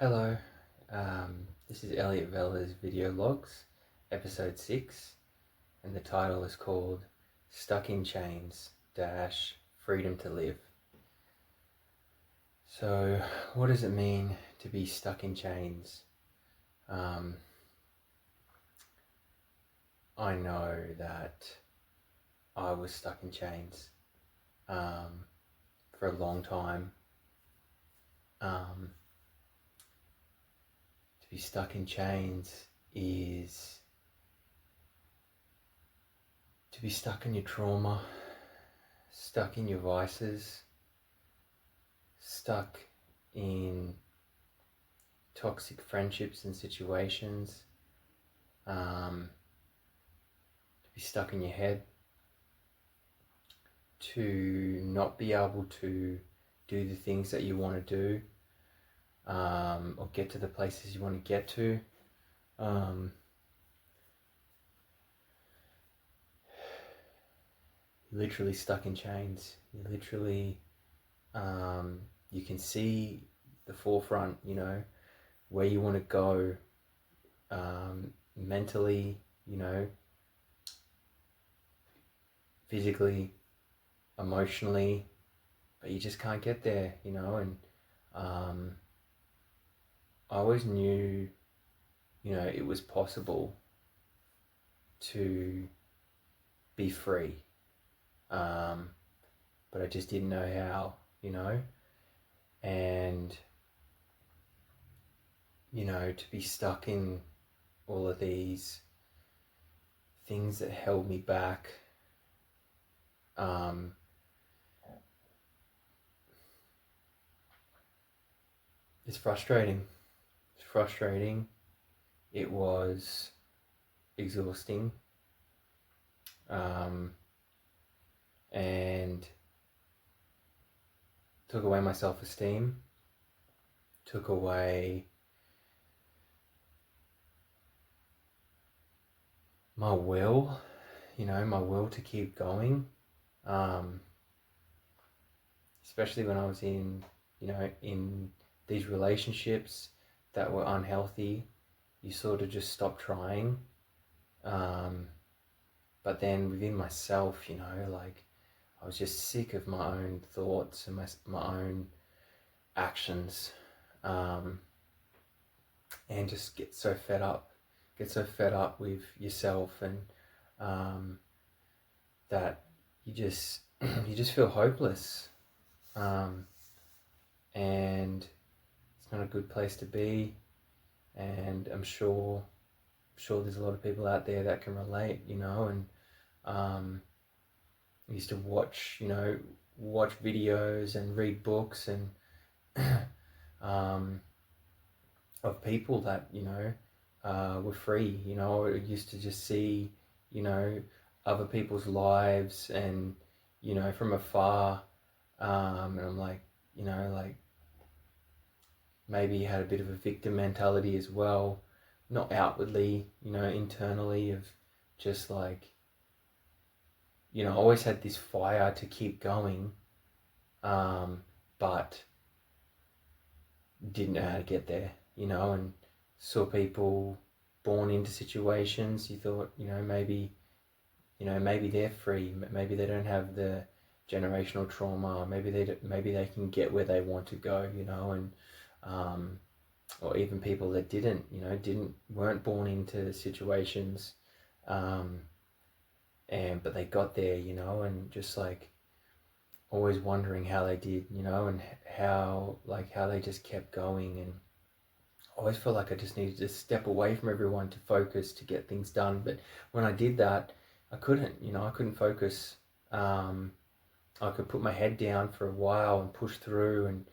Hello, this is Elliot Vella's video logs, episode 6, and the title is called Stuck in Chains - Freedom to Live. So, what does it mean to be stuck in chains? I know that I was stuck in chains for a long time. To be stuck in chains is to be stuck in your trauma, stuck in your vices, stuck in toxic friendships and situations, to be stuck in your head, to not be able to do the things that you want to do, or get to the places you want to get to. Literally stuck in chains. You literally, you can see the forefront, where you want to go, mentally, physically, emotionally, but you just can't get there, and I always knew, it was possible to be free, but I just didn't know how, and to be stuck in all of these things that held me back, it's frustrating. It was exhausting, and took away my self-esteem, took away my will, my will to keep going, especially when I was in these relationships that were unhealthy. You sort of just stop trying. But then within myself, I was just sick of my own thoughts and my own actions, and just get so fed up with yourself, and that you just feel hopeless, and it's not a good place to be. And I'm sure there's a lot of people out there that can relate, and I used to watch videos and read books and of people that were free. I used to just see other people's lives, and from afar, and I'm like, maybe he had a bit of a victim mentality as well, not outwardly, internally, of just like, I always had this fire to keep going, but didn't know how to get there, and saw people born into situations. You thought, maybe they're free, maybe they don't have the generational trauma, maybe they can get where they want to go, and or even people that weren't born into situations, but they got there, and just like always wondering how they did, and how they just kept going. And I always felt like I just needed to step away from everyone to focus, to get things done. But when I did that, I couldn't focus. I could put my head down for a while and push through, and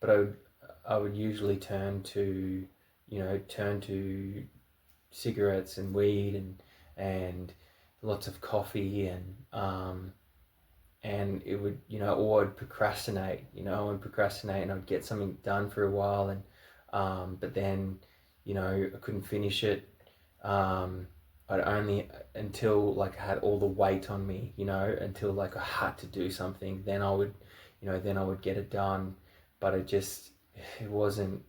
but I would usually turn to cigarettes and weed and lots of coffee, and it would, or I'd procrastinate, and I'd get something done for a while, and but then I couldn't finish it. I'd only, until like I had all the weight on me, until like I had to do something, then I would get it done. But it it wasn't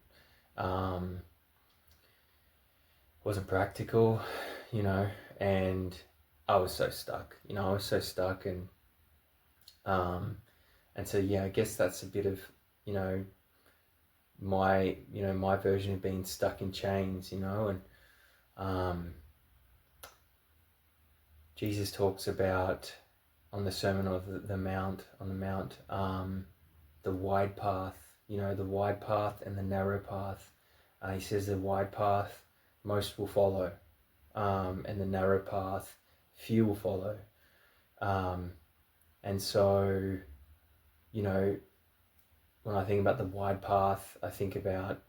practical, you know, and I was so stuck, you know, I was so stuck, um, and so yeah, I guess that's a bit of, you know, my version of being stuck in chains, you know, and Jesus talks about on the Sermon of the Mount, on the Mount, the wide path, you know, the wide path and the narrow path. He says the wide path most will follow, and the narrow path few will follow. And so, you know, when I think about the wide path, I think about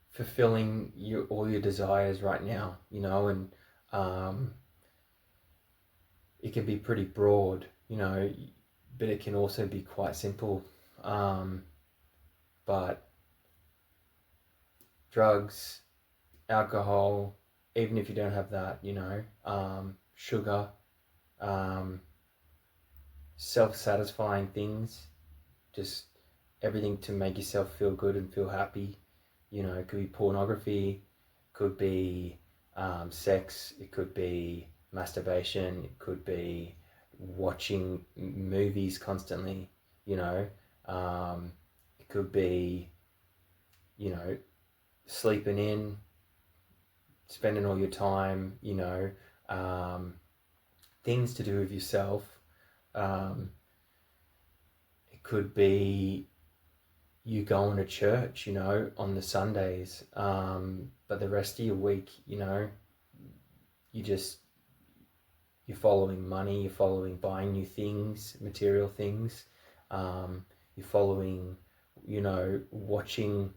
fulfilling all your desires right now, you know, and it can be pretty broad, you know, but it can also be quite simple. But drugs, alcohol, even if you don't have that, you know, sugar, self-satisfying things, just everything to make yourself feel good and feel happy. You know, it could be pornography, could be sex, it could be masturbation, it could be watching movies constantly, you know, it could be, you know, sleeping in, spending all your time, you know, things to do with yourself. It could be you going to church, you know, on the Sundays, but the rest of your week, you know, you're following money, you're following buying new things, material things, you're following, you know, watching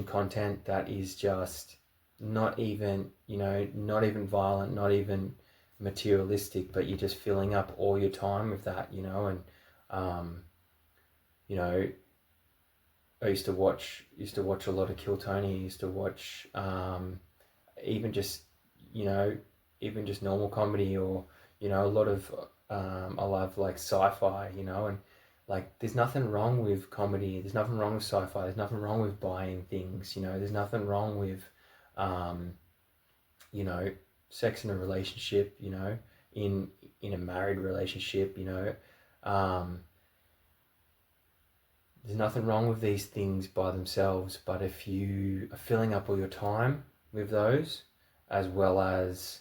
content that is just not even, you know, not even violent, not even materialistic, but you're just filling up all your time with that, you know. And you know, I used to watch a lot of Kill Tony. I used to watch even just, you know, even just normal comedy, or, you know, a lot of I love like sci-fi, you know, and like there's nothing wrong with comedy, there's nothing wrong with sci-fi, there's nothing wrong with buying things, you know, there's nothing wrong with you know, sex in a relationship, you know, in a married relationship, you know. There's nothing wrong with these things by themselves, but if you are filling up all your time with those, as well as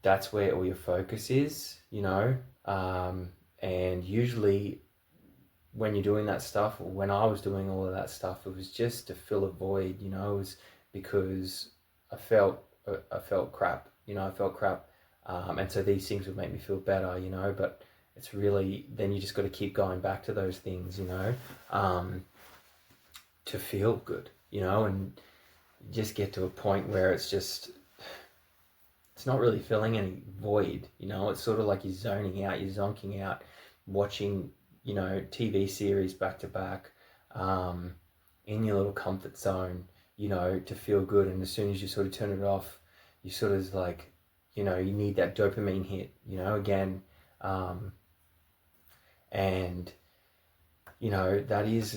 that's where all your focus is, you know, and usually when you're doing that stuff, or when I was doing all of that stuff, it was just to fill a void, you know. It was because I felt crap, you know, I felt crap, and so these things would make me feel better, you know, but it's really, then you just got to keep going back to those things, you know, to feel good, you know, and just get to a point where it's not really filling any void, you know. It's sort of like you're zoning out, you're zonking out, watching, you know, TV series back to back, in your little comfort zone, you know, to feel good. And as soon as you sort of turn it off, you sort of like, you know, you need that dopamine hit, you know, again. And you know, that is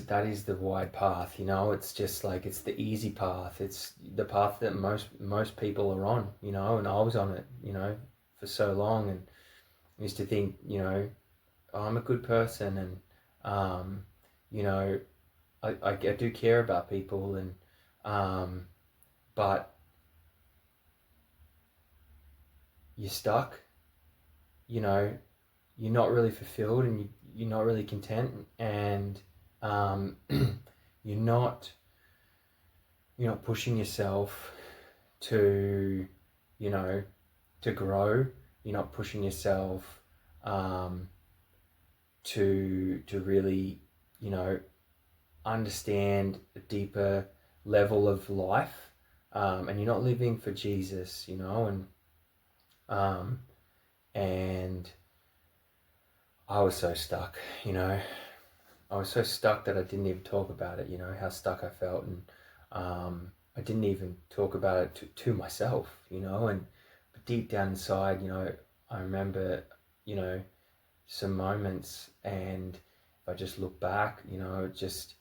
the wide path, you know. It's just like, it's the easy path, it's the path that most people are on, you know, and I was on it, you know, for so long, and I used to think, you know, oh, I'm a good person, and you know, I do care about people, and but you're stuck, you know, you're not really fulfilled, and you're not really content, and you're not pushing yourself to, you know, to grow. You're not pushing yourself to really, you know, understand a deeper level of life, and you're not living for Jesus, you know. And I was so stuck, you know. I was so stuck that I didn't even talk about it, you know, how stuck I felt. And I didn't even talk about it to myself, you know. And but deep down inside, you know, I remember, you know, some moments, and if I just look back, you know, it just,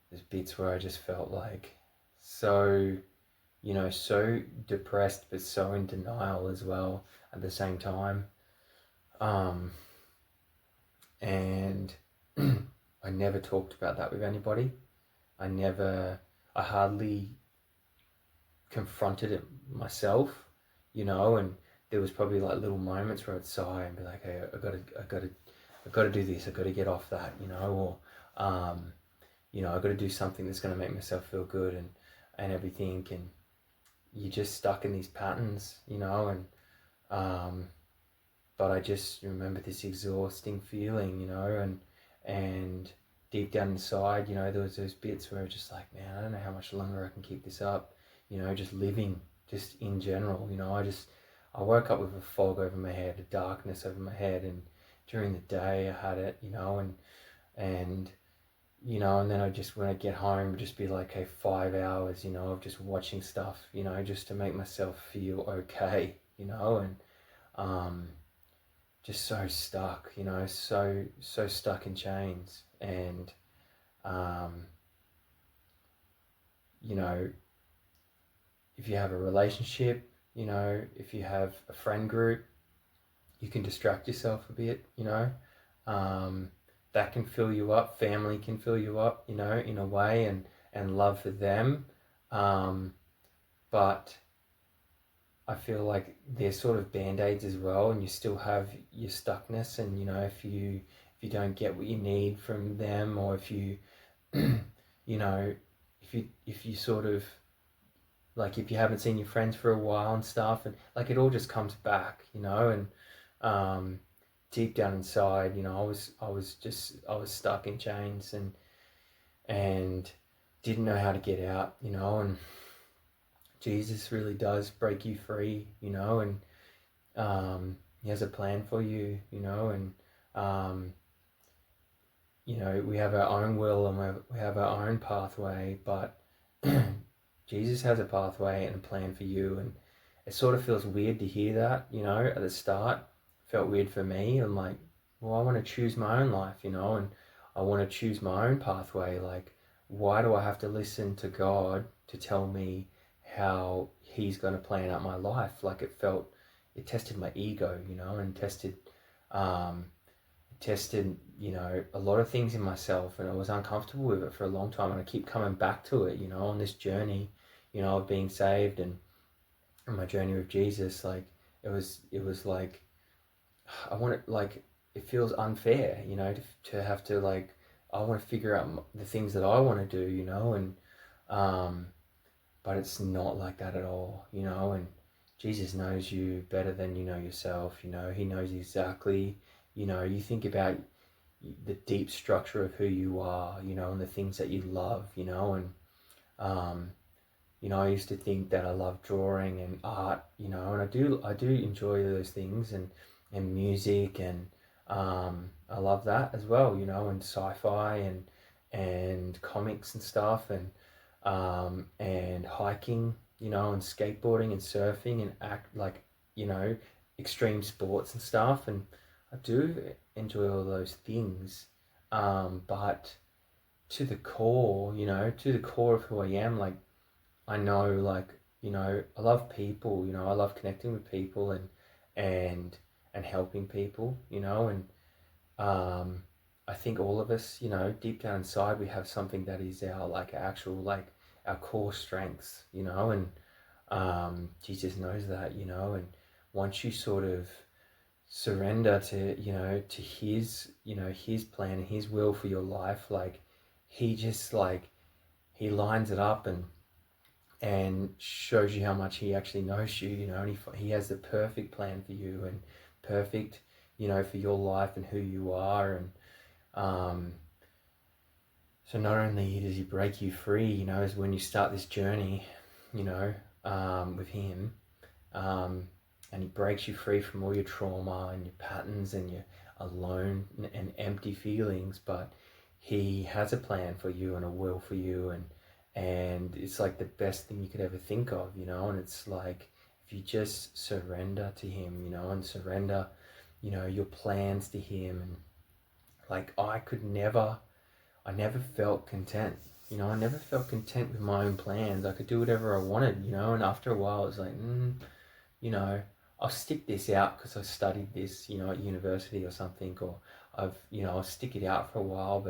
there's bits where I just felt like so, you know, so depressed, but so in denial as well at the same time. And I never talked about that with anybody. I hardly confronted it myself, you know, and there was probably like little moments where I'd sigh and be like, hey, I gotta do this, I gotta get off that, you know, or, you know, I gotta do something that's gonna make myself feel good and everything. And you're just stuck in these patterns, you know, and, but I just remember this exhausting feeling, you know, and deep down inside, you know, there was those bits where I was just like, man, I don't know how much longer I can keep this up, you know, just living, just in general, you know, I woke up with a fog over my head, a darkness over my head, and during the day I had it, you know, and you know, and then I just, when I get home, just be like, hey, 5 hours, you know, of just watching stuff, you know, just to make myself feel okay, you know, and just so stuck, you know, so stuck in chains. And you know, if you have a relationship, you know, if you have a friend group, you can distract yourself a bit, you know. That can fill you up. Family can fill you up, you know, in a way, and love for them. But I feel like they're sort of band-aids as well, and you still have your stuckness. And you know, if you don't get what you need from them, or if you you know, if you sort of, like, if you haven't seen your friends for a while and stuff, and like it all just comes back, you know. And deep down inside, you know, I was stuck in chains, and didn't know how to get out, you know. And Jesus really does break you free, you know, and he has a plan for you, you know. And you know, we have our own will and we have our own pathway, but Jesus has a pathway and a plan for you. And it sort of feels weird to hear that, you know, at the start. It felt weird for me. I'm like, well, I want to choose my own life, you know, and I want to choose my own pathway. Like, why do I have to listen to God to tell me how he's going to plan out my life? Like, it tested my ego, you know, and um, tested, you know, a lot of things in myself, and I was uncomfortable with it for a long time. And I keep coming back to it, you know, on this journey, you know, of being saved, and my journey with Jesus. Like, it was like, I want it, like, it feels unfair, you know, to have to, like, I want to figure out the things that I want to do, you know. And but it's not like that at all, you know. And Jesus knows you better than you know yourself, you know. He knows exactly, you know, you think about the deep structure of who you are, you know, and the things that you love, you know. And you know, I used to think that I love drawing and art, you know, and I do enjoy those things, and music, and I love that as well, you know, and sci-fi, and comics and stuff, and hiking, you know, and skateboarding and surfing and you know, extreme sports and stuff. And I do enjoy all those things, but to the core, you know, to the core of who I am, like, I know, like, you know, I love people, you know, I love connecting with people, and and helping people, you know. And I think all of us, you know, deep down inside, we have something that is our, like, actual, like, our core strengths, you know. And Jesus knows that, you know. And once you sort of surrender to, you know, to his, you know, his plan and his will for your life, like, he just, like, he lines it up and shows you how much he actually knows you, you know. And he has the perfect plan for you, and perfect, you know, for your life and who you are. And so not only does he break you free, you know, as when you start this journey, you know, with him, and he breaks you free from all your trauma and your patterns and your alone and empty feelings, but he has a plan for you and a will for you. And it's like the best thing you could ever think of, you know. And it's like, if you just surrender to him, you know, and surrender you know, your plans to him. And like, I never felt content. You know, I never felt content with my own plans. I could do whatever I wanted, you know, and after a while, it was like, you know, I'll stick this out because I studied this, you know, at university or something, or I'll stick it out for a while,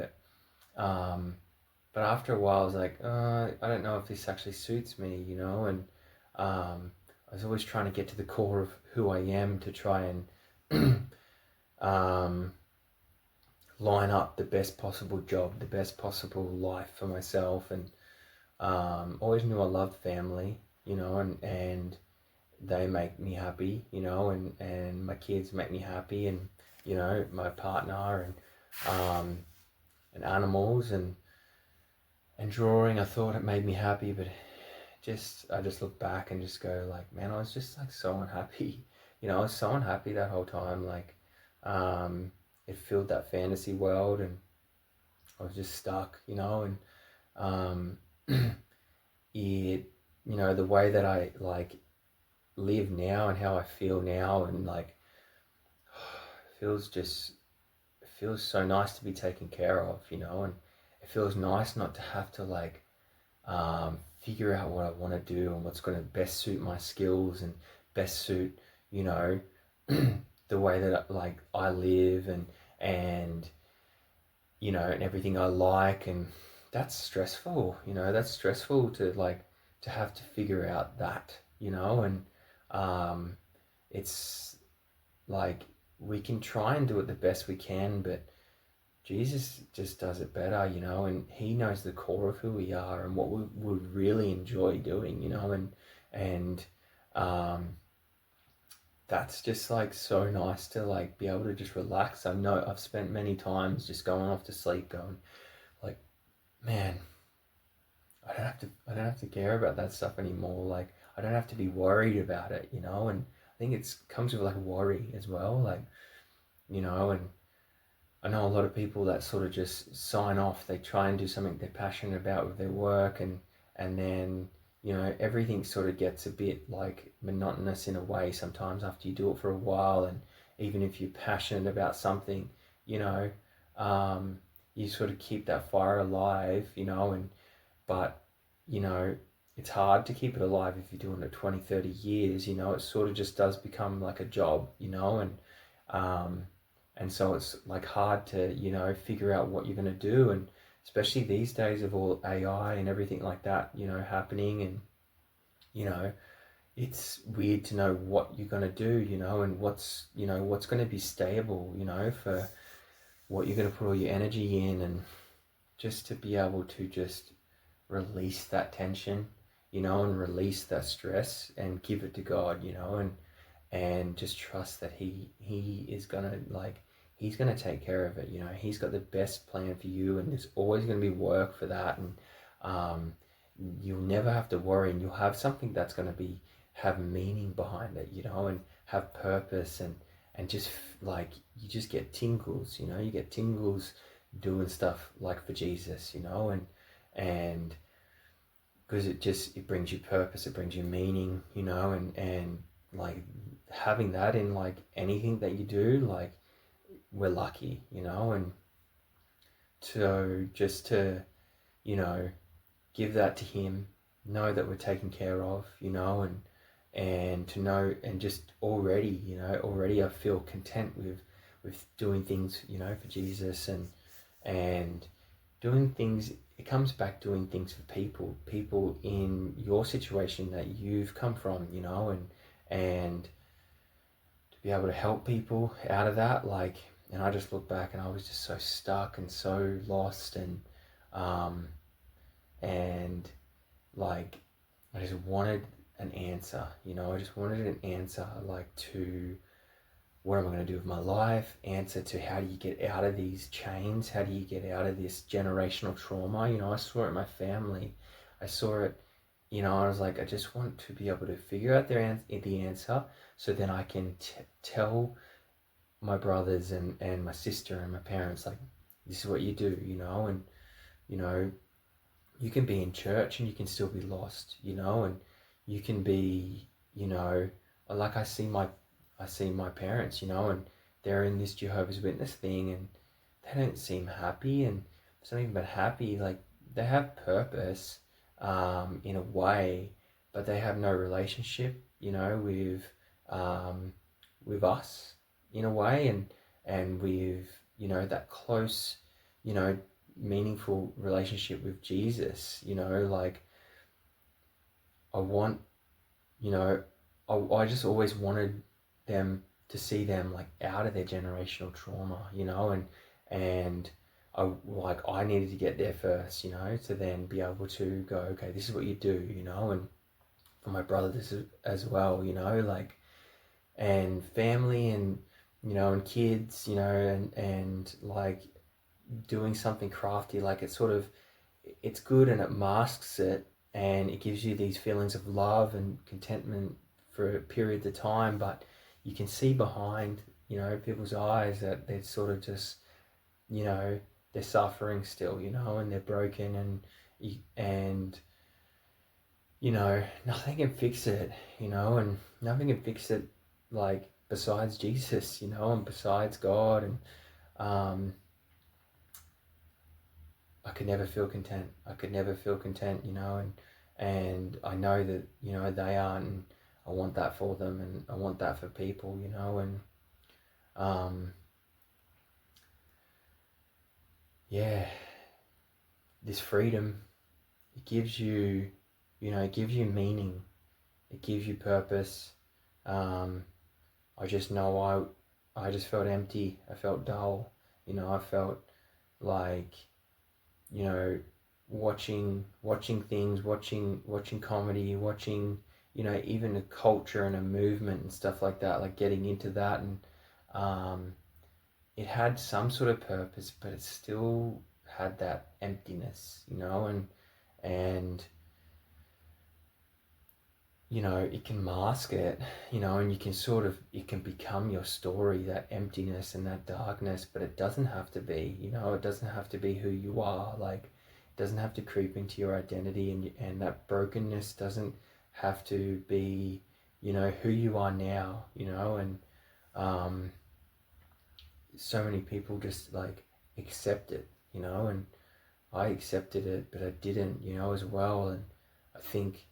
um, but after a while, I was like, I don't know if this actually suits me, you know, and I was always trying to get to the core of who I am to try and um, line up the best possible job, the best possible life for myself, and always knew I loved family, you know, and they make me happy, you know, and my kids make me happy, and you know, my partner, and animals, and drawing. I thought it made me happy, but I just look back and just go like, man, I was just like so unhappy. You know, I was so unhappy that whole time. Like, it filled that fantasy world, and I was just stuck, you know, and it, you know, the way that I like live now and how I feel now, and like feels just it feels so nice to be taken care of, you know, and it feels nice not to have to like figure out what I want to do and what's going to best suit my skills and best suit, you know, the way that like I live, and you know, and everything I like. And that's stressful, you know, that's stressful to like to have to figure out that, you know, and it's like we can try and do it the best we can, but Jesus just does it better, you know, and he knows the core of who we are and what we would really enjoy doing, you know, and um, that's just like so nice to like be able to just relax. I know I've spent many times just going off to sleep, going like, man, I don't have to care about that stuff anymore. Like I don't have to be worried about it, you know, and I think it's comes with like worry as well, like, you know, and I know a lot of people that sort of just sign off. They try and do something they're passionate about with their work, and then you know everything sort of gets a bit like monotonous in a way sometimes after you do it for a while. And even if you're passionate about something, you know, um, you sort of keep that fire alive, you know, and but you know it's hard to keep it alive if you're doing it 20, 30 years, you know. It sort of just does become like a job, you know, um, and so it's like hard to, you know, figure out what you're going to do. And especially these days of all AI and everything like that, you know, happening, and you know it's weird to know what you're going to do, you know, and what's going to be stable, you know, for what you're going to put all your energy in. And just to be able to just release that tension, you know, and release that stress and give it to God, you know, and just trust that he is gonna like he's gonna take care of it, you know. He's got the best plan for you, and there's always gonna be work for that. And um, you'll never have to worry, and you'll have something that's gonna be have meaning behind it, you know, and have purpose. And just like you just get tingles, you know, you get tingles doing stuff like for Jesus, you know, and because it brings you purpose, it brings you meaning, you know, and like having that in like anything that you do, like we're lucky, you know. And so just to, you know, give that to him, know that we're taken care of, you know, and to know, and just already, you know, already I feel content with doing things, you know, for Jesus, and doing things. It comes back doing things for people in your situation that you've come from, you know, and to be able to help people out of that, like. And I just look back and I was just so stuck and so lost, um and like I just wanted an answer, you know. I just wanted an answer, like, to what am I going to do with my life, answer to how do you get out of these chains, how do you get out of this generational trauma. You know, I saw it in my family, I saw it, you know. I was like, I just want to be able to figure out the answer, so then I can tell my brothers and my sister and my parents, like, this is what you do, you know. And you know, you can be in church and you can still be lost, you know. And you can be, you know, like I see my parents, you know, and they're in this Jehovah's Witness thing and they don't seem happy, and it's not even about happy, like they have purpose in a way, but they have no relationship, with us in a way, and with, that close, meaningful relationship with Jesus, like I want, I just always wanted them to see them like out of their generational trauma, and I needed to get there first, to then be able to go, okay, this is what you do, and for my brother this is as well, like, and family, and and kids, and like doing something crafty, like it's good and it masks it, and it gives you these feelings of love and contentment for periods of time, but you can see behind, people's eyes that they're sort of just, they're suffering still, and they're broken, and nothing can fix it, and nothing can fix it, like, besides Jesus, and besides God, and I could never feel content. I could never feel content, and I know that, they aren't, and I want that for them, and I want that for people, and yeah, this freedom, it gives you, it gives you meaning, it gives you purpose. I just know I just felt empty. I felt dull. I felt like, watching things, watching comedy, watching, even a culture and a movement and stuff like that, like getting into that, and it had some sort of purpose, but it still had that emptiness, and it can mask it, and you can it can become your story, that emptiness and that darkness, but it doesn't have to be, it doesn't have to be who you are, like, it doesn't have to creep into your identity, and that brokenness doesn't have to be, who you are now, and so many people just like accept it, and I accepted it, but I didn't, as well, and I think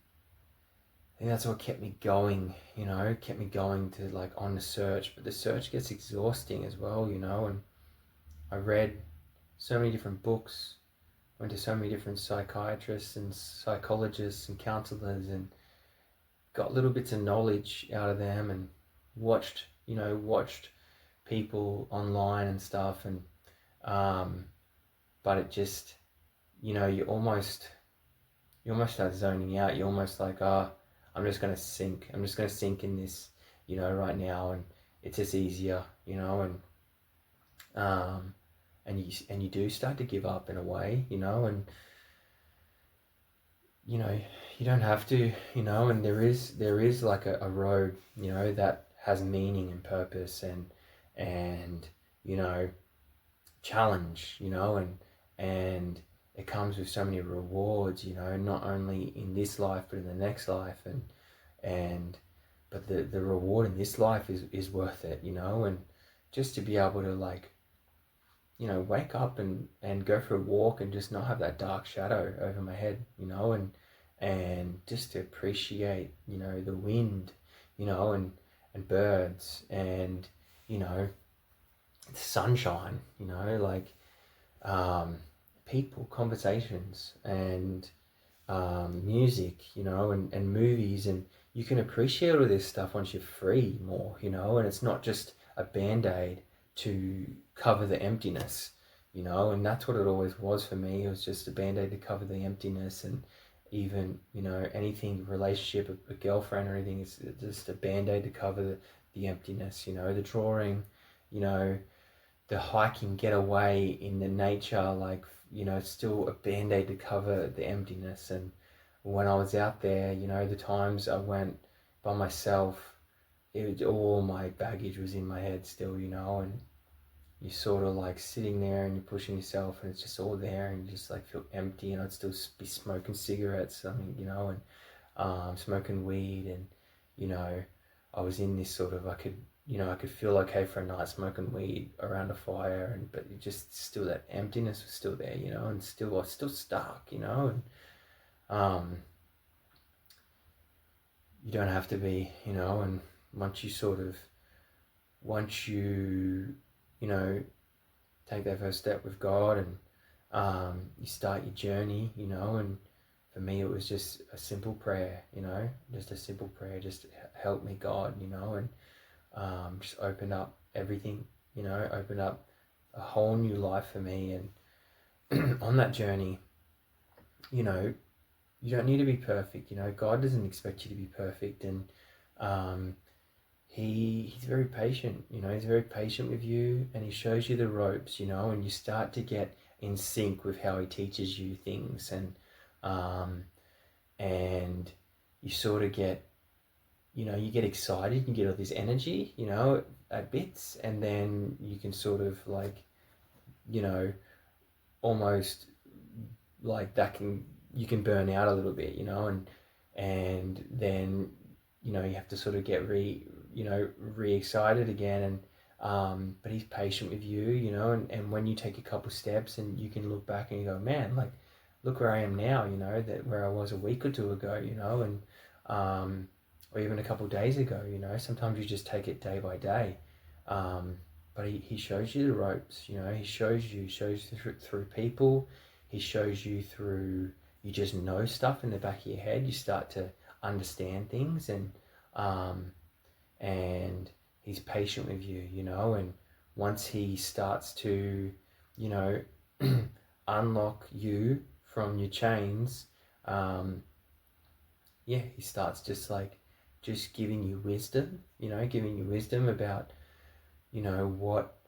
that's what kept me going, kept me going to, like, on the search, but the search gets exhausting as well, and I read so many different books, went to so many different psychiatrists and psychologists and counselors, and got little bits of knowledge out of them, and watched people online and stuff, and but it just, you almost start zoning out. You're almost like, I'm just going to sink. I'm just going to sink in this, right now, and it's just easier, and you do start to give up in a way, and you don't have to, and there is like a road, that has meaning and purpose, and challenge, and it comes with so many rewards, not only in this life but in the next life, and but the reward in this life is worth it, and just to be able to, like, wake up and go for a walk and just not have that dark shadow over my head, and just to appreciate, the wind, and birds, and, the sunshine, like, people, conversations, and music, and movies, and you can appreciate all this stuff once you're free more, and it's not just a band-aid to cover the emptiness, and that's what it always was for me. It was just a band-aid to cover the emptiness, and even, anything, relationship, a girlfriend or anything, is just a band-aid to cover the emptiness, the drawing, the hiking getaway in the nature, like, it's still a band-aid to cover the emptiness. And when I was out there, the times I went by myself, it was all my baggage was in my head still, and you're sort of like sitting there and you're pushing yourself, and it's just all there, and you just like feel empty. And I'd still be smoking cigarettes, and smoking weed, and I was in this sort of, I could you know, I could feel okay for a night smoking weed around a fire, but it just still, that emptiness was still there, you know, and still I was still stuck, you know, and you don't have to be, you know, and once you, you know, take that first step with God, and you start your journey, you know, and for me it was just a simple prayer, you know, just a simple prayer, just help me God, you know, and just opened up everything, you know, opened up a whole new life for me. And on that journey, you know, you don't need to be perfect, you know, God doesn't expect you to be perfect. And um, he's very patient, you know, he's very patient with you, and he shows you the ropes, you know, and you start to get in sync with how he teaches you things. And you sort of get, you know, you get excited, you get all this energy, you know, at bits, and then you can sort of like, you know, almost like you can burn out a little bit, you know, and then, you know, you have to sort of get re-excited again. And but he's patient with you, you know, and when you take a couple steps and you can look back and you go, man, like, look where I am now, you know, that where I was a week or two ago, you know, and or even a couple of days ago, you know. Sometimes you just take it day by day. But he shows you the ropes, you know, he shows you through people, he shows you through, you just know stuff in the back of your head, you start to understand things. And he's patient with you, you know, and once he starts to, you know, unlock you from your chains, yeah, he starts just giving you wisdom, you know, giving you wisdom about, you know, what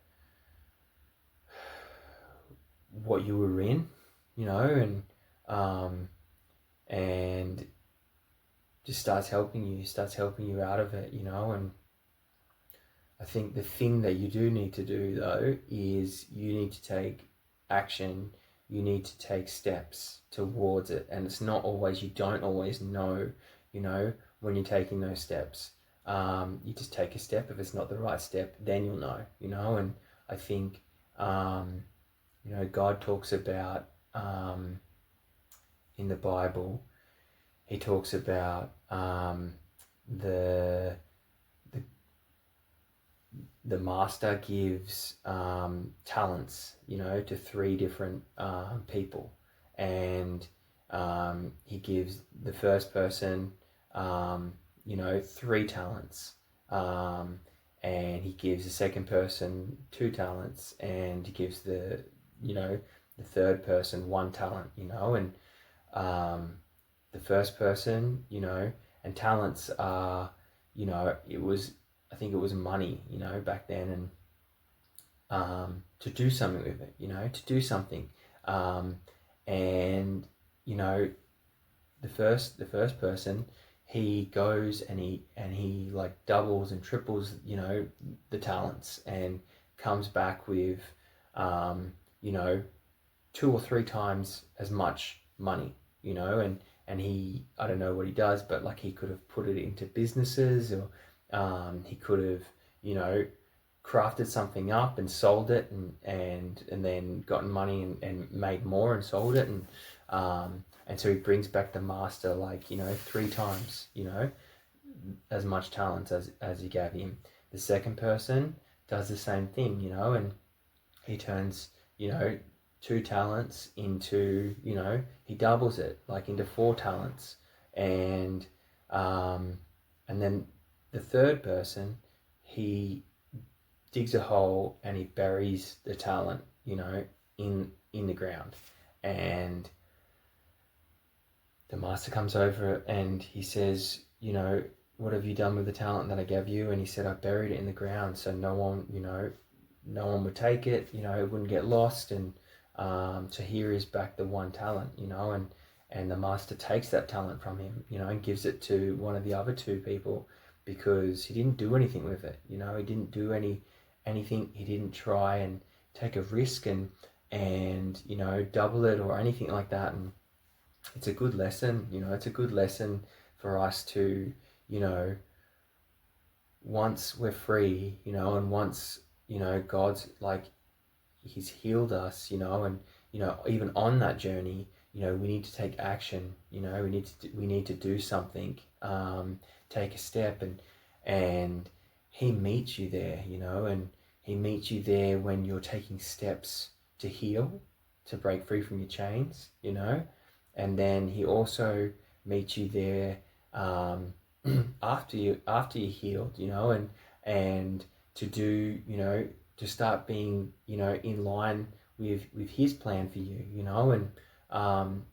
you were in, you know, and just starts helping you out of it, you know. And I think the thing that you do need to do though is you need to take action, you need to take steps towards it. And it's not always, you don't always know, you know, when you're taking those steps. You just take a step. If it's not the right step, then you'll know, you know. And I think, you know, God talks about, in the Bible, he talks about the master gives talents, you know, to three different people. And he gives the first person, you know, 3 talents. And he gives the second person 2 talents, and he gives the, you know, the third person 1 talent, you know. And the first person, you know, and talents are, you know, I think it was money, you know, back then. And to do something with it, you know, to do something. And, you know, the first person, he goes and he like doubles and triples, you know, the talents, and comes back with, you know, 2 or 3 times as much money, you know. And he, I don't know what he does, but like, he could have put it into businesses, or he could have, you know, crafted something up and sold it, and then gotten money and made more and sold it. And so he brings back the master, like, you know, 3 times, you know, as much talent as he gave him. The second person does the same thing, you know, and he turns, you know, 2 talents into, you know, he doubles it, like, into 4 talents. And then the third person, he digs a hole and he buries the talent, you know, in the ground. And the master comes over and he says, you know, what have you done with the talent that I gave you? And he said, I buried it in the ground so no one, you know, no one would take it, you know, it wouldn't get lost. And so here is back the 1 talent, you know. And the master takes that talent from him, you know, and gives it to one of the other 2 people, because he didn't do anything with it, you know. He didn't do anything. He didn't try and take a risk and you know, double it or anything like that. And it's a good lesson, you know, it's a good lesson for us to, you know, once we're free, you know, and once, you know, God's like, he's healed us, you know, and, you know, even on that journey, you know, we need to take action, you know, we need to do something, take a step, and he meets you there, you know, and he meets you there when you're taking steps to heal, to break free from your chains, you know, and then he also meets you there, after you healed, you know, and to do, you know, to start being, you know, in line with his plan for you, you know, and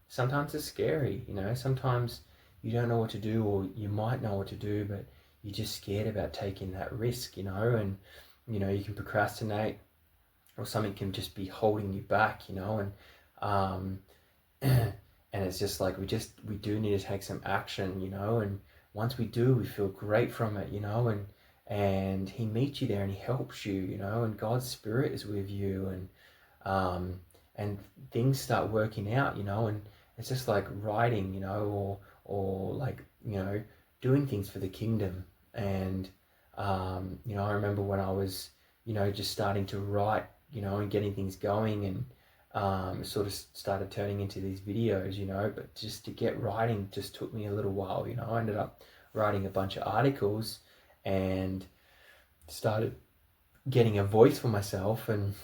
sometimes it's scary, you know, sometimes you don't know what to do, or you might know what to do, but you're just scared about taking that risk, you know, and, you know, you can procrastinate, or something can just be holding you back, you know, and and it's just like, we do need to take some action, you know, and once we do, we feel great from it, you know, and he meets you there and he helps you, you know, and God's Spirit is with you, um, and things start working out, you know, and it's just like writing, you know, or like, you know, doing things for the kingdom. And you know, I remember when I was, you know, just starting to write, you know, and getting things going, and sort of started turning into these videos, you know, but just to get writing just took me a little while, you know. I ended up writing a bunch of articles and started getting a voice for myself, and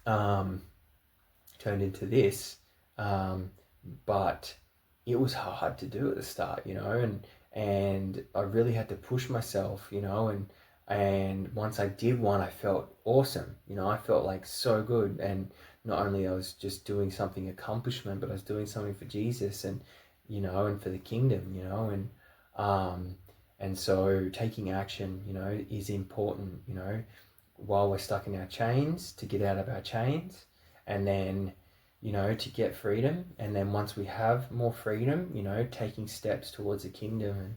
um, turned into this. Um, but it was hard to do at the start, you know, and I really had to push myself, you know, and once I did one, I felt awesome, you know, I felt like so good, and not only I was just doing something accomplishment, but I was doing something for Jesus, and, you know, and for the kingdom, you know, um, and so taking action, you know, is important, you know, while we're stuck in our chains, to get out of our chains, and then, you know, to get freedom. And then once we have more freedom, you know, taking steps towards the kingdom,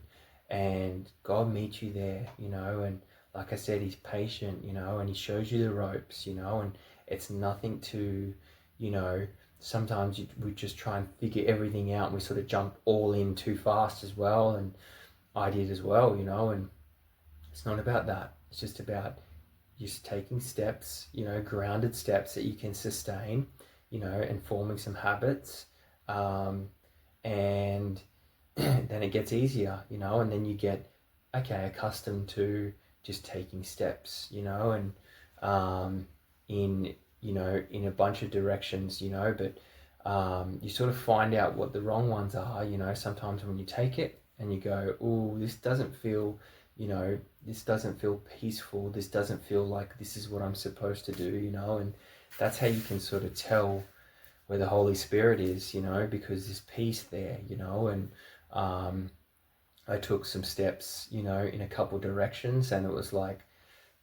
and God meets you there, you know, and like I said, he's patient, you know, and he shows you the ropes, you know, and it's nothing to, you know, sometimes we just try and figure everything out, and we sort of jump all in too fast as well, and I did as well, you know, and it's not about that. It's just about just taking steps, you know, grounded steps that you can sustain, you know, and forming some habits. And then it gets easier, you know, and then you get, okay, accustomed to just taking steps, you know, and in, you know, in a bunch of directions, you know, but you sort of find out what the wrong ones are, you know, sometimes when you take it and you go, oh, this doesn't feel, you know, this doesn't feel peaceful, this doesn't feel like this is what I'm supposed to do, you know, and that's how you can sort of tell where the Holy Spirit is, you know, because there's peace there, you know, and I took some steps, you know, in a couple directions, and it was like,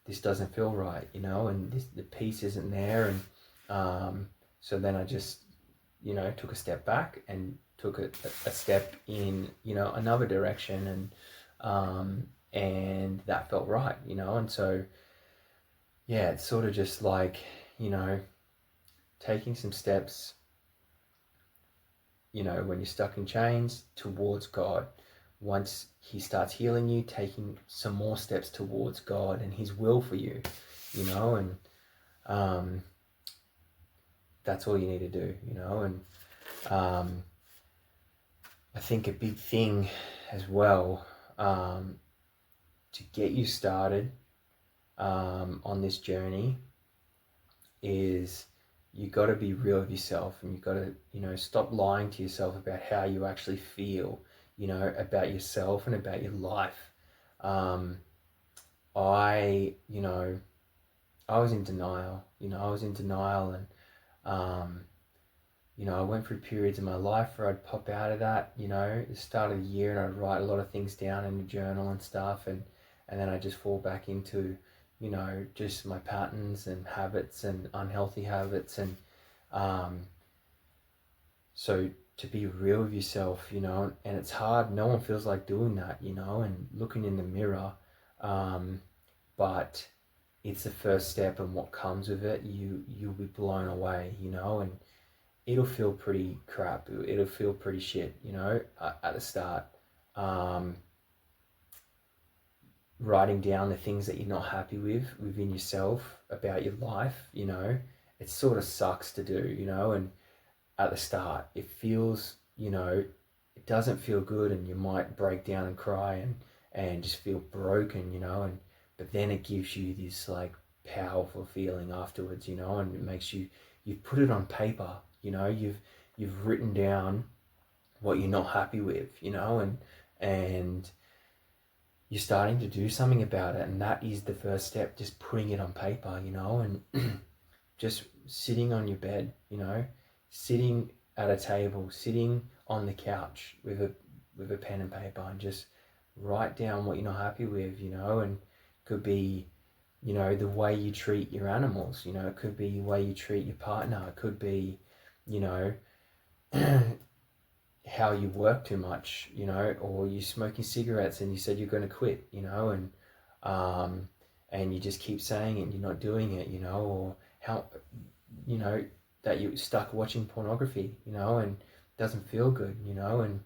this doesn't feel right, you know, and the peace isn't there, and so then I just, you know, took a step back and took a step in, you know, another direction, and that felt right, you know, and so, yeah, it's sort of just like, you know, taking some steps, you know, when you're stuck in chains, towards God. Once he starts healing you, taking some more steps towards God and his will for you, you know, and that's all you need to do, you know, and I think a big thing as well, to get you started on this journey, is you got to be real with yourself, and you got to, you know, stop lying to yourself about how you actually feel, you know, about yourself and about your life. You know, I was in denial, you know, and, you know, I went through periods in my life where I'd pop out of that, you know, at the start of the year, and I'd write a lot of things down in a journal and stuff, and then I just fall back into, you know, just my patterns and habits and unhealthy habits, and so to be real with yourself, you know, and it's hard. No one feels like doing that, you know, and looking in the mirror, but it's the first step, and what comes with it, you'll be blown away, you know, and it'll feel pretty crap. It'll feel pretty shit, you know, at the start. writing down the things that you're not happy with within yourself about your life, it sort of sucks to do, and at the start it feels, it doesn't feel good, and you might break down and cry and just feel broken, and but then it gives you this like powerful feeling afterwards, and it makes you've put it on paper, you've written down what you're not happy with, and you're starting to do something about it, and that is the first step, just putting it on paper, and just sitting on your bed, sitting at a table, sitting on the couch with a pen and paper, and just write down what you're not happy with, and could be, the way you treat your animals, it could be the way you treat your partner, it could be, how you work too much, or you're smoking cigarettes and you said you're going to quit, and you just keep saying it and you're not doing it, or how, that you're stuck watching pornography, and it doesn't feel good, and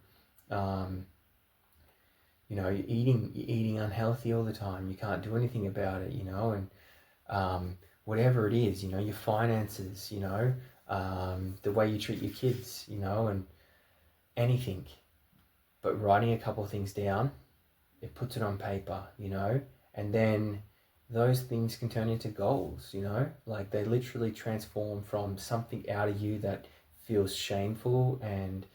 you're eating unhealthy all the time. You can't do anything about it, and whatever it is, your finances, the way you treat your kids, and anything. But writing a couple of things down, it puts it on paper, and then those things can turn into goals, like they literally transform from something out of you that feels shameful and,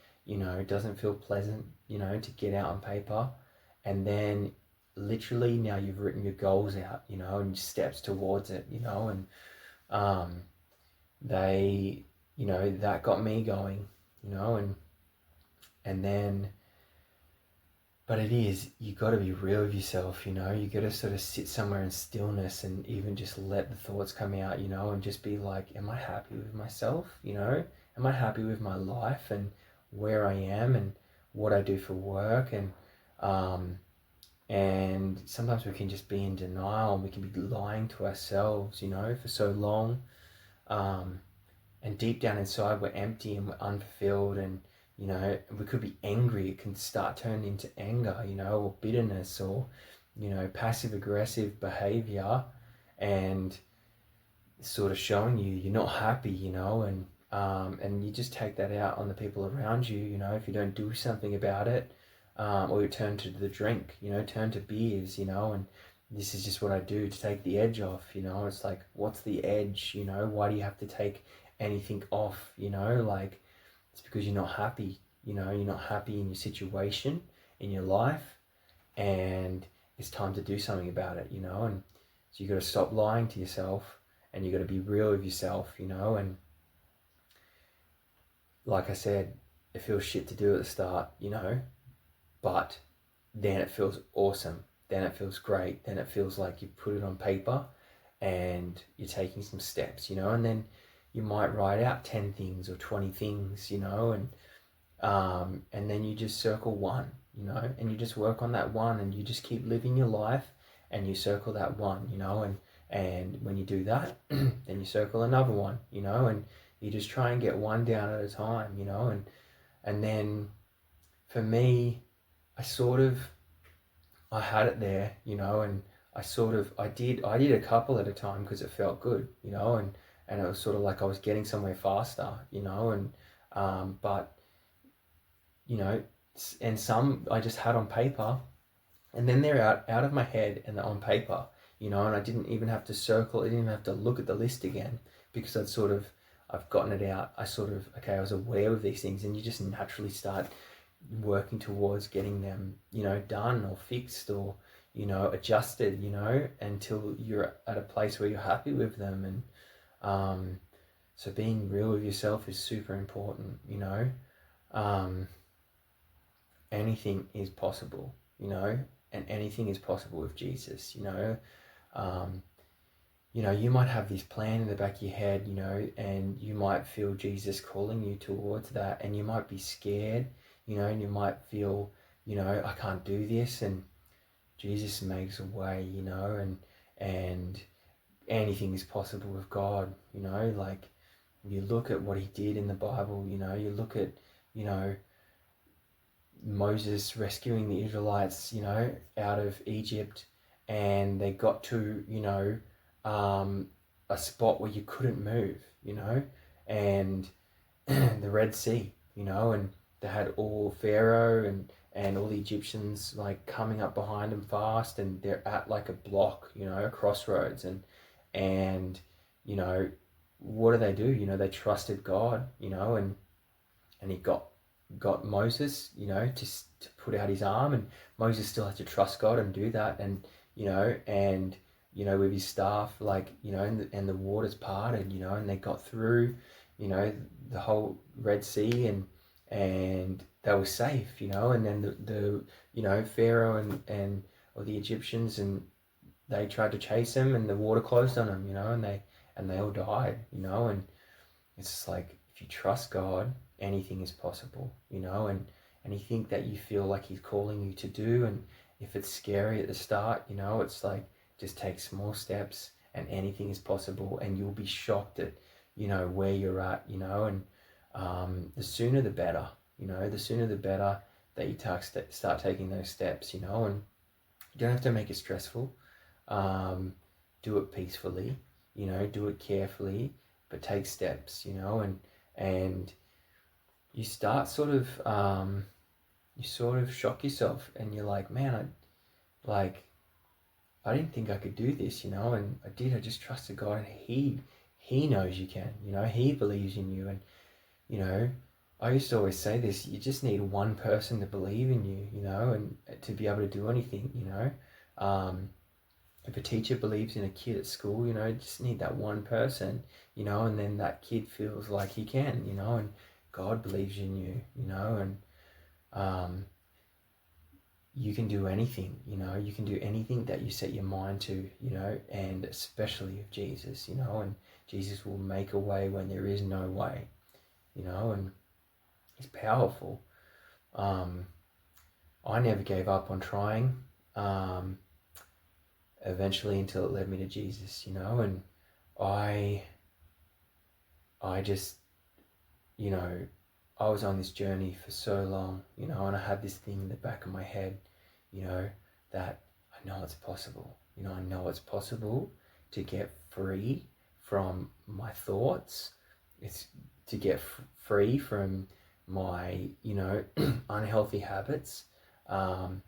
doesn't feel pleasant, to get out on paper. And then literally now you've written your goals out, and steps towards it, and they, that got me going, and then, but it is, you got to be real with yourself, you got to sort of sit somewhere in stillness and even just let the thoughts come out, and just be like, am I happy with myself? Am I happy with my life and where I am and what I do for work? And sometimes we can just be in denial, and we can be lying to ourselves, for so long. And deep down inside, we're empty and we're unfulfilled, and we could be angry. It can start turning into anger, or bitterness, or, passive aggressive behavior, and sort of showing you're not happy, and you just take that out on the people around you, if you don't do something about it, or you turn to the drink, turn to beers, and this is just what I do to take the edge off, it's like, what's the edge, why do you have to take anything off, like, it's because you're not happy, you're not happy in your situation, in your life, and it's time to do something about it, and so you got to stop lying to yourself, and you got to be real with yourself, and like I said, it feels shit to do at the start, but then it feels awesome, then it feels great, then it feels like you put it on paper and you're taking some steps, and then you might write out 10 things or 20 things, and then you just circle one, and you just work on that one, and you just keep living your life, and you circle that one, and when you do that, then you circle another one, and you just try and get one down at a time, and then for me, I had it there, and I did a couple at a time because it felt good, and it was sort of like I was getting somewhere faster, but, and some I just had on paper, and then they're out of my head and they're on paper, and I didn't even have to circle, I didn't even have to look at the list again, because I've gotten it out. I was aware of these things, and you just naturally start working towards getting them, done or fixed or, adjusted, until you're at a place where you're happy with them. And so being real with yourself is super important, anything is possible, and anything is possible with Jesus, you might have this plan in the back of your head, and you might feel Jesus calling you towards that, and you might be scared, and you might feel, I can't do this, and Jesus makes a way, and anything is possible with God, like you look at what he did in the Bible, you look at, Moses rescuing the Israelites, out of Egypt, and they got to, a spot where you couldn't move, and the Red Sea, and they had all Pharaoh and all the Egyptians like coming up behind them fast, and they're at like a block, a crossroads, and you know, what do? They trusted God, and he got Moses, to put out his arm, and Moses still had to trust God and do that, and with his staff, and the waters parted, and they got through, the whole Red Sea, and they were safe, and then the Pharaoh and or the Egyptians, and they tried to chase him, and the water closed on them, and they all died, and it's just like, if you trust God, anything is possible, and anything that you feel like he's calling you to do, and if it's scary at the start, it's like, just take small steps and anything is possible, and you'll be shocked at, where you're at, and the sooner the better, the sooner the better that you start taking those steps, and you don't have to make it stressful. Do it peacefully, do it carefully, but take steps, and you start you sort of shock yourself, and you're like, man, I didn't think I could do this, and I did. I just trusted God, and He knows you can, He believes in you, and I used to always say this: you just need one person to believe in you, and to be able to do anything, If a teacher believes in a kid at school, you just need that one person, and then that kid feels like he can, and God believes in you, and you can do anything, you can do anything that you set your mind to, and especially with Jesus, and Jesus will make a way when there is no way, and he's powerful. I never gave up on trying, eventually, until it led me to Jesus, and I just, I was on this journey for so long, and I had this thing in the back of my head, that I know it's possible, I know it's possible to get free from my thoughts. It's to get free from my, unhealthy habits, and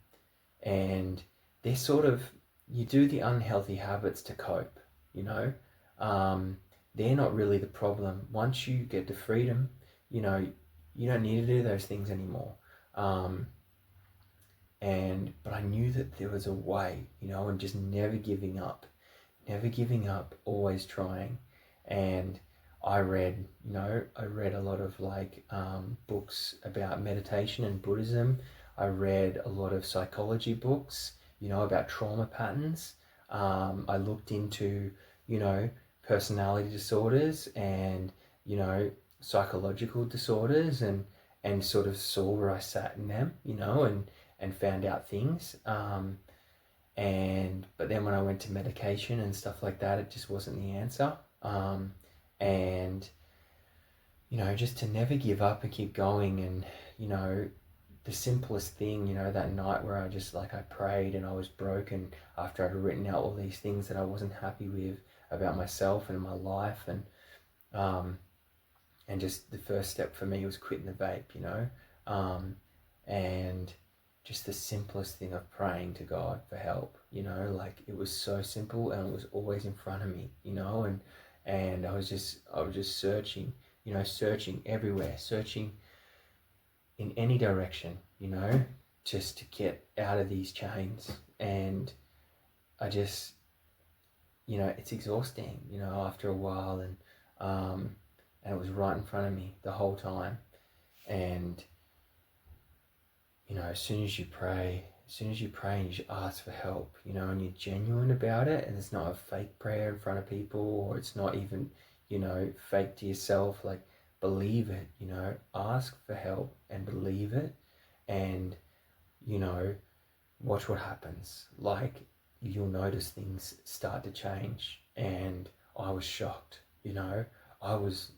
they're sort of, you do the unhealthy habits to cope, they're not really the problem. Once you get to freedom, you don't need to do those things anymore. But I knew that there was a way, and just never giving up, always trying. And I read a lot of books about meditation and Buddhism. I read a lot of psychology books, about trauma patterns. I looked into, personality disorders and, psychological disorders, and sort of saw where I sat in them, and found out things. But then when I went to medication and stuff like that, it just wasn't the answer. And, just to never give up and keep going. And, the simplest thing, that night where I just I prayed, and I was broken after I'd written out all these things that I wasn't happy with about myself and my life. And just the first step for me was quitting the vape, and just the simplest thing of praying to God for help, it was so simple, and it was always in front of me, and I was just searching, searching everywhere, searching in any direction, just to get out of these chains. And I just, it's exhausting, after a while, and it was right in front of me the whole time. And, as soon as you pray and you just ask for help, and you're genuine about it, and it's not a fake prayer in front of people, or it's not even, fake to yourself, believe it, ask for help and believe it, and, watch what happens. You'll notice things start to change. And I was shocked, I was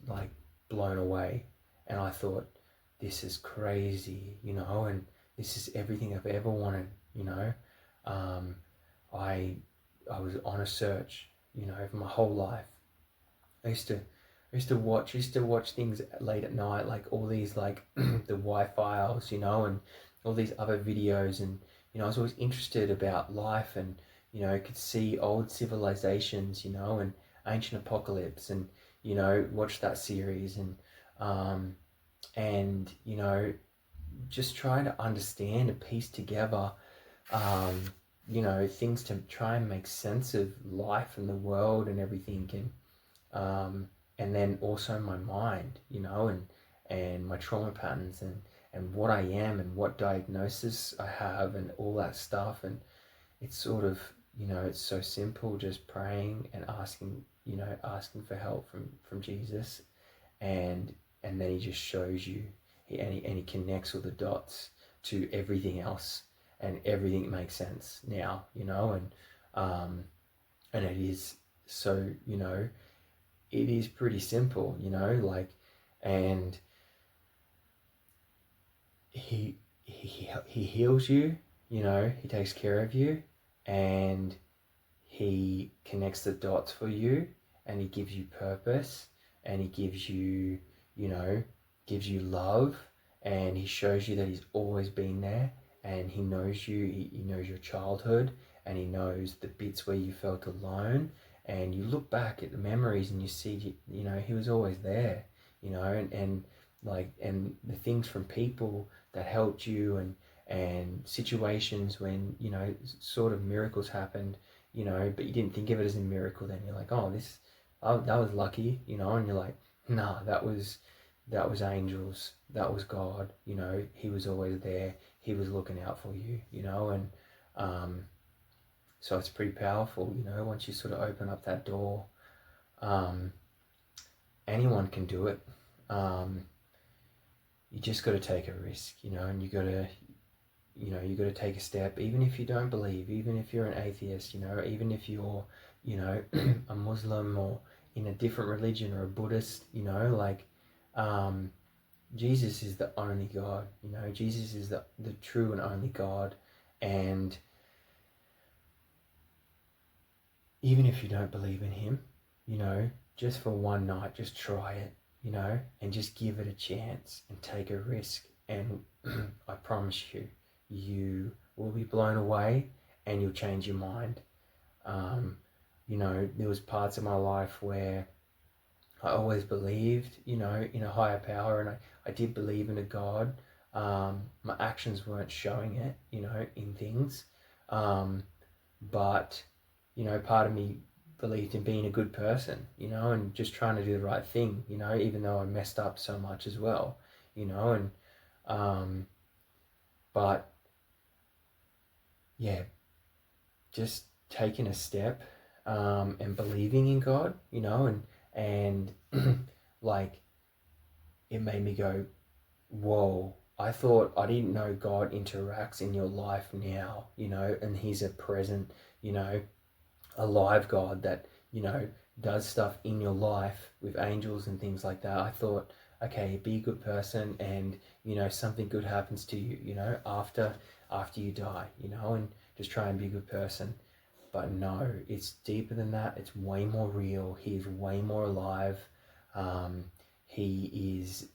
blown away, and I thought, this is crazy, and this is everything I've ever wanted, I was on a search, you know, for my whole life. I used to watch things late at night, like all these like the Y-Files, you know, and all these other videos, and you know, I was always interested about life, and you know, could see old civilizations, you know, and ancient apocalypse, and you know, watch that series, um, and you know, just trying to understand and piece together, um, you know, things to try and make sense of life and the world and everything, and then also my mind, you know, and my trauma patterns, and what I am and what diagnosis I have and all that stuff. And it's sort of, you know, it's so simple, just praying and asking, you know, asking for help from Jesus, and then he just shows you, and he connects all the dots to everything else, and everything makes sense now, you know. And it is so, you know, it is pretty simple, you know, like, and he heals you, you know, he takes care of you, and he connects the dots for you, and he gives you purpose, and he gives you, you know, gives you love, and he shows you that he's always been there, and he knows you, he knows your childhood, and he knows the bits where you felt alone, and you look back at the memories and you see, you know, he was always there, you know, and like, and the things from people that helped you, and situations when, you know, sort of miracles happened, you know, but you didn't think of it as a miracle. Then you're like, oh, this, oh, that was lucky, you know, and you're like, nah, that was angels, that was God, you know, he was always there, he was looking out for you, you know. And um, so it's pretty powerful, you know, once you sort of open up that door. um, Anyone can do it. um, you just got to take a risk, you know, and you got to, you know, you got to take a step, even if you don't believe, even if you're an atheist, you know, even if you're, you know, a Muslim or in a different religion or a Buddhist, you know, like, um, Jesus is the only God, you know, Jesus is the true and only God. And even if you don't believe in him, you know, just for one night, just try it, you know, and just give it a chance and take a risk. And I promise you, you will be blown away, and you'll change your mind. Um, you know, there was parts of my life where I always believed, you know, in a higher power, and I did believe in a God. My actions weren't showing it, you know, in things. Um, but you know, part of me believed in being a good person, you know, and just trying to do the right thing, you know, even though I messed up so much as well, you know. And um, but yeah, just taking a step, and believing in God, you know, and like, it made me go, whoa, I thought, I didn't know God interacts in your life now, you know, and he's a present, you know, alive God that, you know, does stuff in your life with angels and things like that. I thought, okay, be a good person, and you know, something good happens to you, you know, after you die, you know, and just try and be a good person. But no, it's deeper than that. It's way more real. He's way more alive. um, he is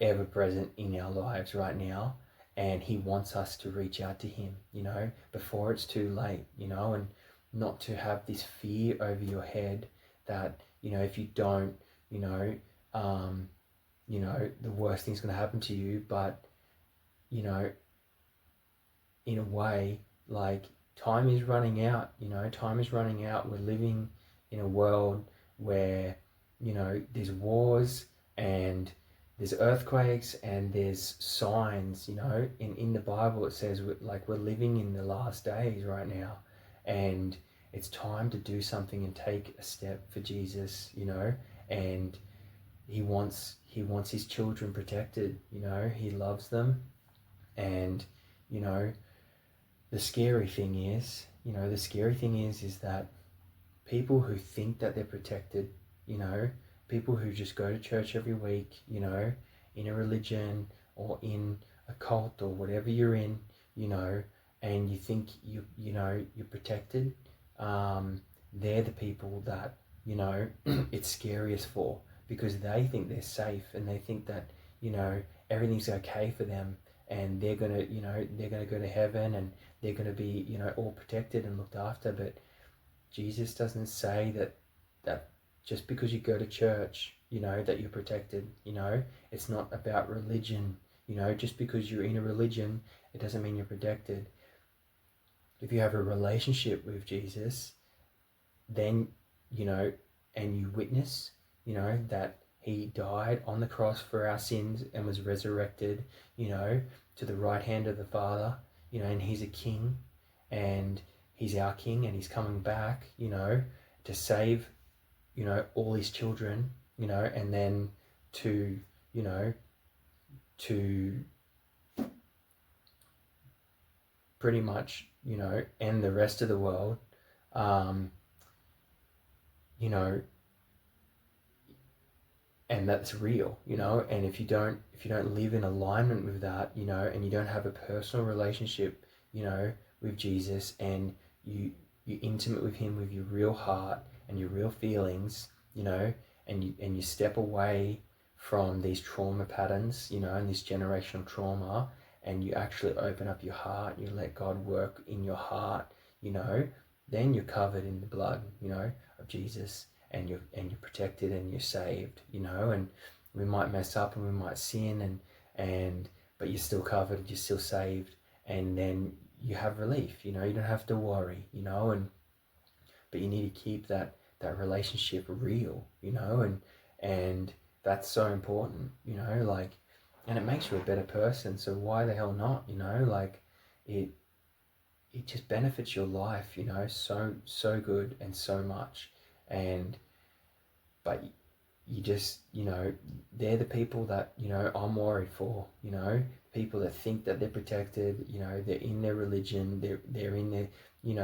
ever present in our lives right now, and he wants us to reach out to him, you know, before it's too late, you know. And not to have this fear over your head that, you know, if you don't, you know, um, you know, the worst thing's going to happen to you. But you know, in a way, like, time is running out, you know, time is running out. We're living in a world where, you know, there's wars, and there's earthquakes, and there's signs, you know, in the Bible it says we're living in the last days right now, and it's time to do something and take a step for Jesus, you know. And he wants his children protected, you know, he loves them. And you know, the scary thing is, you know, the scary thing is that people who think that they're protected, you know, people who just go to church every week, you know, in a religion or in a cult or whatever you're in, you know, and you think you're protected, they're the people that it's scariest for, because they think they're safe and they think that everything's okay for them, and they're gonna go to heaven, and they're gonna be all protected and looked after. But Jesus doesn't say that just because you go to church, that you're protected. It's not about religion. Just because you're in a religion, it doesn't mean you're protected. If you have a relationship with Jesus, then and you witness that he died on the cross for our sins and was resurrected to the right hand of the Father, and he's a king, and he's our king, and he's coming back to save all his children, and then to to pretty much end the rest of the world. You know and that's real. And if you don't live in alignment with that, and you don't have a personal relationship with Jesus, and you're intimate with him with your real heart and your real feelings, and you step away from these trauma patterns, and this generational trauma, and you actually open up your heart, you let God work in your heart, then you're covered in the blood of Jesus, and you're protected, and you're saved, and we might mess up and we might sin, but you're still covered, you're still saved, and then you have relief. You don't have to worry, but you need to keep that relationship real, and that's so important, and it makes you a better person. So why the hell not? It just benefits your life, so good and so much. But you just, they're the people that, I'm worried for, people that think that they're protected, they're in their religion, they're in their,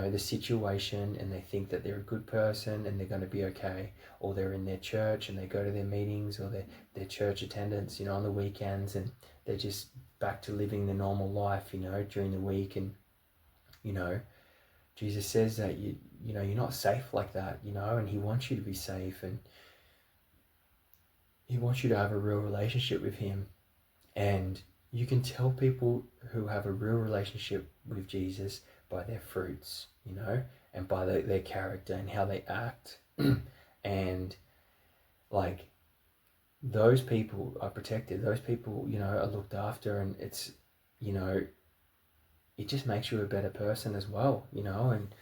the situation, and they think that they're a good person and they're going to be okay. Or they're in their church and they go to their meetings or their church attendance, on the weekends, and they're just back to living their normal life, during the week. And, Jesus says that you're not safe like that, and he wants you to be safe, and he wants you to have a real relationship with him. And you can tell people who have a real relationship with Jesus by their fruits, and by their character and how they act. And like, those people are protected, those people, are looked after, and it's, it just makes you a better person as well, and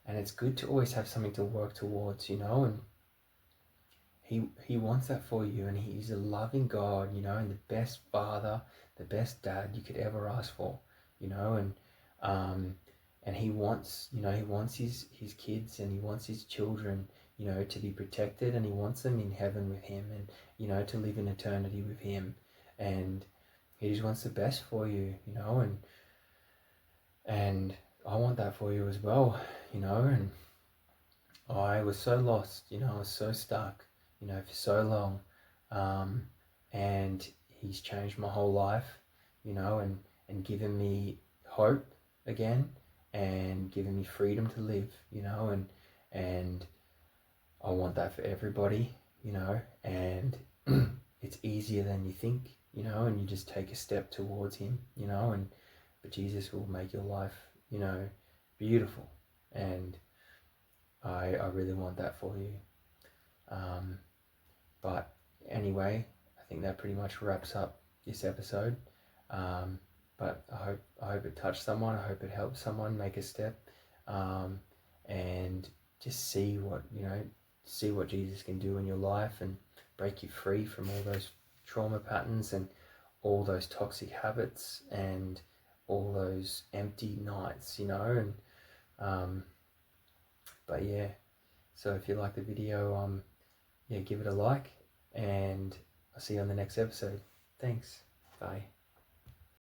it's good to always have something to work towards, and he wants that for you, and he's a loving God, and the best father, the best dad you could ever ask for, and he wants, his kids, and he wants his children, to be protected, and he wants them in heaven with him, and to live in eternity with him, and he just wants the best for you, and I want that for you as well, and I was so lost, I was so stuck, for so long, and he's changed my whole life, and given me hope again, and given me freedom to live, and I want that for everybody, and it's easier than you think, and you just take a step towards him, but Jesus will make your life, beautiful, and I really want that for you. But anyway, I think that pretty much wraps up this episode. But I hope it touched someone. I hope it helped someone make a step, and just see what Jesus can do in your life, and break you free from all those trauma patterns and all those toxic habits and all those empty nights, and but yeah, so if you like the video, give it a like, and I'll see you on the next episode. Thanks. Bye.